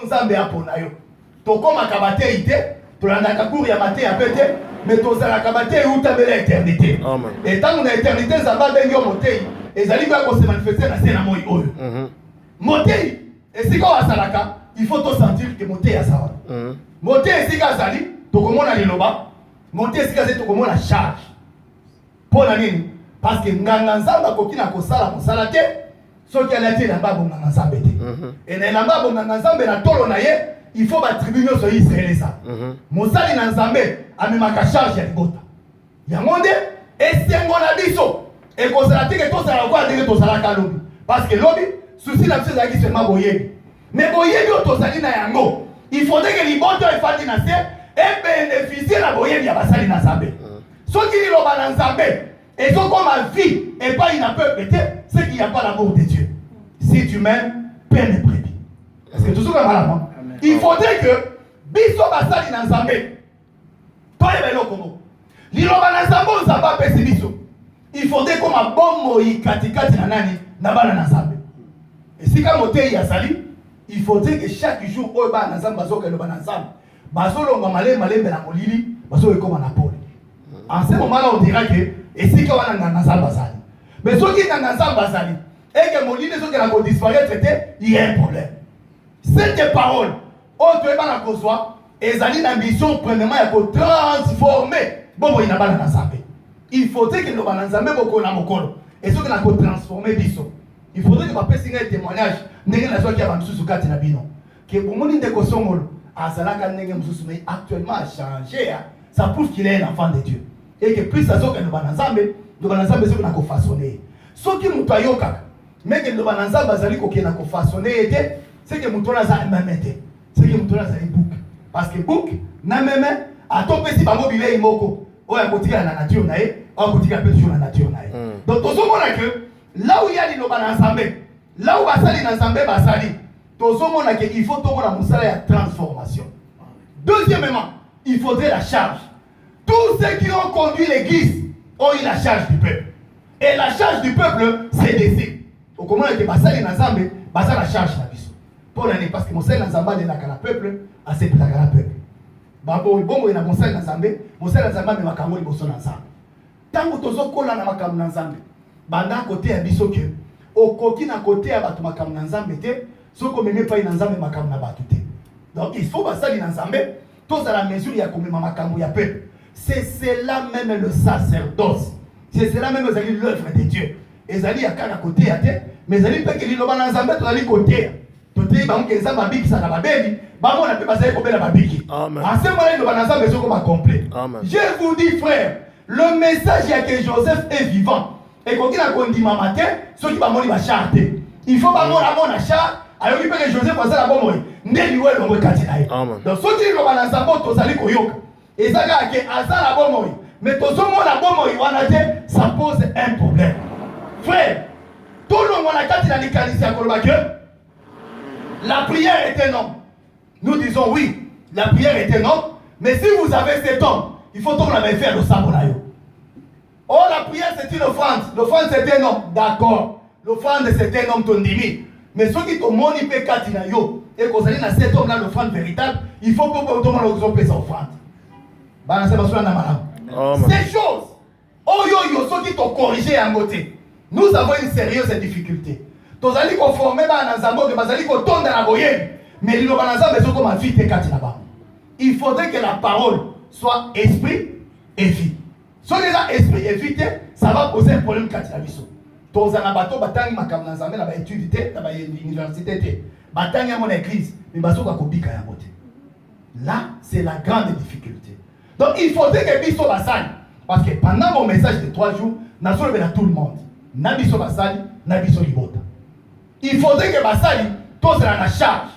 nzambe apona yo tokoma kabate ite tolandaka cour ya mate ya pete mais tozala kabate utambela éternité et tant na éternité nzamba bengi yo motei ezali ba ko se manifester na sena moi oyo motei esika wasalaka il faut to sentir que motei asala motei esika azali tokomona liloba motei esika azali tokomona charge pona nini parce que nganga nzamba kokina kosala mosala te soki alati na mbabo nganga nzambe te et na mbabo nganga nzambe na tolo na ye il faut battribuer nyonso Israël ça mosali na nzambe amemaka charge ya libota yango nde esengo na biso ekozala te ke tozala kwa ndenge tozalaka lobi parce que lobi souci na biso ezalaki seulement boyebi mais boyebi oyo tozali na yango il faudrait que libota efandi na se ebénéficie na boyebi ya basali na nzambe soki liloba na nzambe ezokoma vie epai na peuple te c'est qu'il n'y a pas l'amour de Dieu. Si tu m'aimes, paie mes brebis. Est-ce que tu souviens mal? Il faudrait que biso basali na nzambe toyeba eloko liloba na nzambe nzamba pesi biso il faudrait koma bomoi katikati na nani na bana na nzambe esika motei yazali il faudrait que chaque jour oyo bana na nzambe bazoka eloba na nzambe bazolonga malembe na molili bazokoma na pole en ce moment là on dira que esika wana na nzambe bazali mais soki na nzambe bazali et que molili soki na ko disparaître te il y a un problème. Cette parole oyo toyeba na kozwa ezali na mission premièrement ya ko transformer bobo ina bana na nzambe il faudrait que loba na nzambe boko na mokolo et soki na ko transformer biso il faudrait que bapesi ngai témoignage ndenge na soki ya bamisusu kati na bino ke bomoni ndeko songolo azalaka ndenge mosusu mais actuellement a changé ça prouve qu'il est un enfant de Dieu et que plus azoka loba na nzambe soki na ko façonner soki mutu ayokaka mais que loba na nzambe azali kokena ko façonner te c'est que mutu aza même te c'est que mutu aza book parce que book na même atopesi bango bilei moko oya kotika na nature na ye oya kotika pe toujours na nature na ye donc tozomona que là où il y a liloba na nzambe là où basali na nzambe basali tozomona que il faut tomona mosala ya transformation. Deuxièmement il faudrait la charge. Tous ceux qui ont conduit l'église ont eu la charge du peuple et la charge du peuple c'est d'aider okomona que basali na nzambe basa la charge na biso pour l'année parce que mosali na nzambe alelaka na peuple asepelaka na peuple babo bongo ina mosali na nzambe amemaka yango liboso na nzambe ntango tozokola na makambo na nzambe banda kote ya biso ke okoki na kote ya bato makambo na nzambe te soki omemi epai na nzambe makambo na bato te donc il faut basali na nzambe tozala mesure ya komema makambo ya peuple. C'est cela même le sacerdoce, c'est cela même ezali l'œuvre de Dieu ezali ya kana kote ya te mais ezali pe ke liloba na nzambe tozali kote toteyi bango ke nzambe abikisaka babeli bamona mpe bazali kobela babiki ensemble liloba na nzambe ezokoma complet. Je vous dis frère, le message ya que Joseph est vivant ekoki na kondimama te soki bamoni bachar te il faut bamona mona char ayoki mpe ke Joseph azala bomoi nde liwa elongo ekati na ye donc soki liloba na nzambe tozali koyoka ezaka ke azala bomoi mais tozomona bomoi wana te ça pose un problème. Frère, tout le monde a kati na likanisi ya koloba que la prière est un homme. Nous disons oui, la prière est un homme, mais si vous avez cet homme, il faut qu'on l'avait fait le sabonayo. Oh, la prière c'est une offrande. L'offrande c'est un homme, d'accord. L'offrande c'est un homme tondimi. Mais ceux qui te moni pe kati na yo et qu'on s'allie na cet homme là l'offrande véritable, il faut que tout le monde ait sa offrande. Ces choses, oh yo ceux qui t'ont corrigé en côté. Nous avons une sérieuse difficulté. Tozali conformer ba nzambo que bazali ko tonda na boye, mais liloba na nzambe zo comme vite kati na ba. Il faudrait que la parole soit esprit et vie. Si déjà esprit et vie, ça va poser un problème kati na biso. Tozana bato batangi makam na nzambe na ba étude te, na ba université te. Batangi ya mon église, mais bazo ka kobika ya bote. Là, c'est la grande difficulté. Donc il faudrait que biso basali parce que pendant mon message de 3 jours, na solo bena tout le monde. Na biso basali, na biso libota. Il faudrait que basali tous la charge.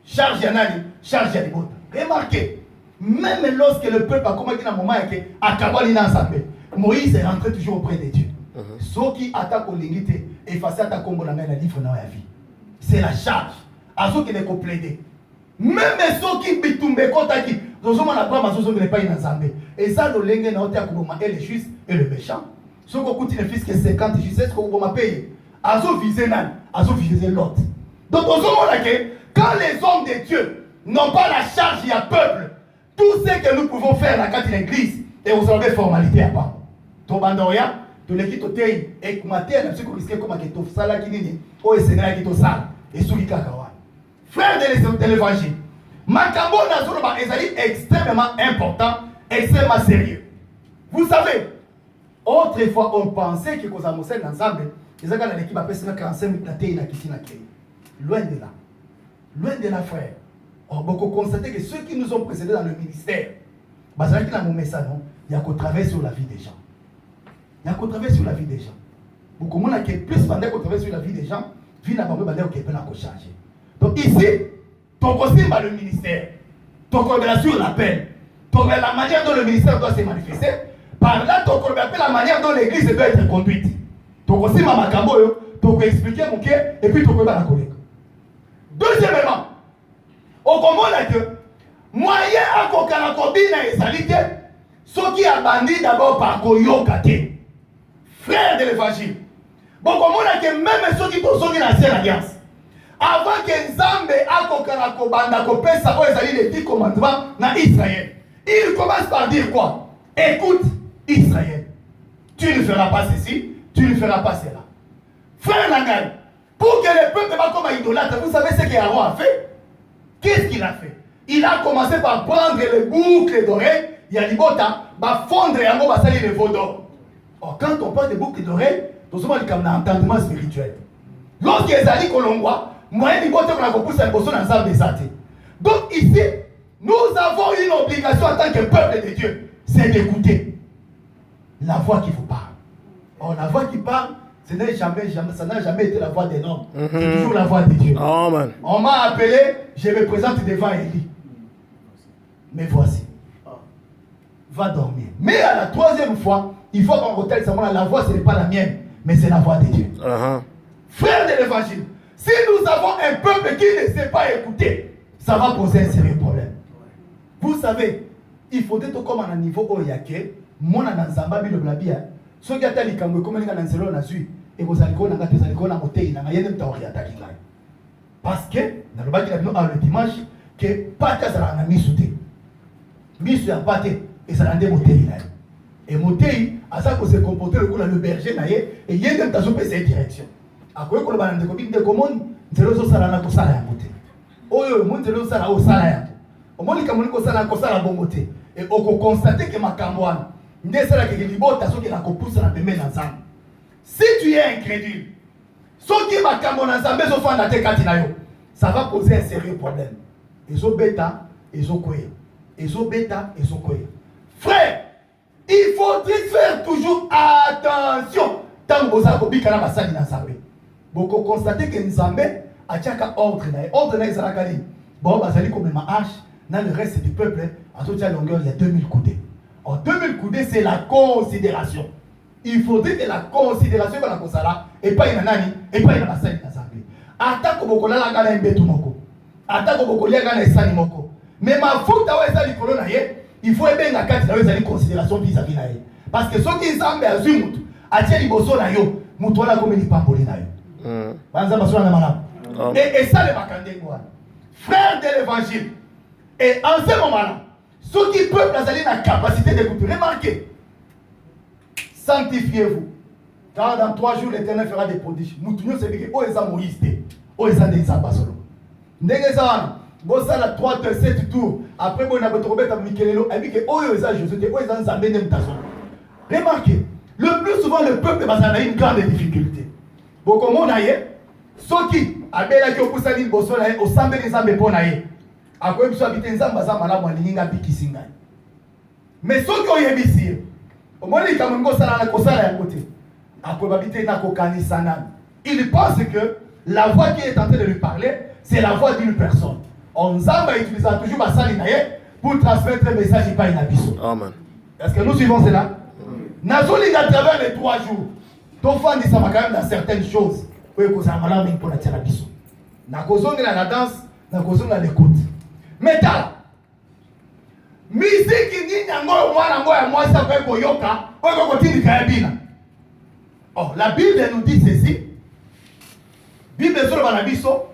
Charge ya nani, charge ya libota. Remarquez, même lorsque le peuple a commencé dans un moment que akabali na nzambe, Moïse est rentré toujours auprès de Dieu. Ceux qui attaquent l'unité, effacer attaquent comme dans le livre dans la vie. C'est la charge. À ceux qui les complètent. Même ceux qui bitumbe kotaki, nous sommes à prendre ceux qui ne pas dans nzambe. Et ça le lengue na otia kuboma et le juste et le méchant. Ceux qui coûtent le fils que 50 je sais ce qu'on va payer. Azo viser nan, azo viser l'autre. Donc nous sommes là que quand les hommes de Dieu n'ont pas la charge, il y a peuple. Tout ce que nous pouvons faire dans la l'église, et vous avez formalité à part. Tobandoya, de l'équipe au thé, et matin, on a risqué comme un keto, sala qui n'est pas, et c'est là qui est au sale, et sous les cacahuètes. Frère de l'évangile, Makambo Nazoroba est extrêmement important, extrêmement sérieux. Vous savez, autrefois, on pensait que nous avons ensemble, ils ont dans l'équipe après 45 minutes, loin de là. Loin de là, frère. On peut constater que ceux qui nous ont précédés dans le ministère, il y a qu'au travail sur la vie des gens. Il y a qu'au travail sur la vie des gens. Beaucoup de gens qui plus pendant qu'on travaille sur la vie des gens, vivent dans le monde qui peut changer. Donc ici, ton conseil le ministère, ton collaboration sur l'appel, la manière dont le ministère doit se manifester, par là, ton collaboration la manière dont l'église doit être conduite. Ton conseil m'a ton expliquer mon cœur et puis ton collaboration la collègue. Deuxièmement, au comment que moyen à kokana kobina ezalite ceux qui a bandit d'abord par koyokate frère de l'évangile bon comment que même ceux qui sont dans l'ancienne alliance avant que Nzambe a kokana kobanda kopesa o ezali les 10 commandements na Israël il commence par dire quoi? Écoute Israël, tu ne feras pas ceci, tu ne feras pas cela. Frère Nangai, pour que le peuple va comme un idolâtre, vous savez ce qu'Aaron a fait? Qu'est-ce qu'il a fait? Il a commencé par prendre les boucles d'oreilles, il y a des botas, va fondre et va salir les veaux d'or. Or, quand on parle de boucles d'oreilles, tout le monde est comme un entendement spirituel. Lorsqu'il y a des colombois, moyen de botas, on a compris ça, on a des athées. Donc, ici, nous avons une obligation en tant que peuple de Dieu, c'est d'écouter la voix qui vous parle. Or, la voix qui parle, ça n'a jamais été la voix des hommes. C'est toujours la voix de Dieu. Amen. On m'a appelé, je me présente devant Élie. Mais voici. Va dormir. Mais à la troisième fois, il faut qu'on retelle la voix, ce n'est pas la mienne, mais c'est la voix de Dieu. Frère de l'évangile, si nous avons un peuple qui ne sait pas écouter, ça va poser un sérieux problème. Vous savez, il faudrait tout comme à un niveau où il y a que, moi, dans Zamba, le blabia, ceux qui ont été comme on a dans le Nazui, et vous allez qu'on a monté, il a rien de temps parce que, dans le bas qui a le dimanche, que pas que ça l'a mis sous thé. Mis sur un pâté, et ça l'a démonté. Et monté, à ça qu'on s'est comporté le coup dans le berger, et il y a une tentation pour cette direction. À quoi qu'on a des copines de communes, c'est le salaire à la monté. Oh, le monde, c'est le salaire au salaire. Au moins, il y a un salaire à la bonne côté. Et on constate que ma cambouane, si tu es incrédule, ça va poser un sérieux problème. Ils ont bêta, ils ont quoi? Ils ont bêta, ils ont quoi? Frère, il faudrait faire toujours attention. Tant que vous avez dit beaucoup constater que Nzambe a tchaka ordre. Ordre n'est pas bon, basali comme ma hache, dans le reste du peuple, à toute longueur, il y a 2000 coudées. En 2000 coudées, c'est la considération. Il faudrait que la considération soit la consala et pas une nani et pas une bassin d'assemblée. Attaque au Bokola la gana mbetu moko. Attaque au Bokolia gana esani moko. Mais ma faute à ezali kolona ye, il faut aimer la carte na ezali considération vis-à-vis na ye. Parce que ceux qui semblent azumutu, atie liboso na yo, mutu wana comme ni pamboli na yo. Banza basona na malama. Et ça le bakande quoi. Frère de l'évangile. Et en ce moment-là, ceux qui peuvent la capacité d'écouter, remarquez, sanctifiez-vous. Car dans 3 jours, l'Éternel fera des prodiges. Nous tous, c'est que, oh, ils sont Moïse, oh, ils sont des Zambasolo. Ndegezana, bon, ça, la 3, 7 tours. Après, bon, on a retrouvé à Mikelelo, et puis, oh, ils sont Josué, oh, ils sont Zambé, remarquez, le plus souvent, le peuple a une grande difficulté. Bon, comme on a eu, ceux qui, à Bela, qui ont poussé l'île Bossola, au Sambé des Zambé, pour naïe. Akoye biso habite nzamba za malamu alinga bikisi ngai. Mais soki oyebisi omoni kamungo sala na kosala ya côté. Akoye habite na kokanisa nani. Il pense que la voix qui est en train de lui parler, c'est la voix d'une personne. On Nzamba utilise toujours basali na ye pour transmettre un message pas une abisso. Amen. Est-ce que nous suivons cela? Nazoli à travers les 3 jours. Ton fan dit ça va quand même dans certaines choses. Oui, que ça malamu pour la tiara bisso. Na kozonga la danse, na kozonga l'écoute. Mais t'as musique ni nango mwana ngo ya mwasa kwa koyoka kwa kotini kayabina. Oh, la Bible nous dit ceci. Bible sur la biso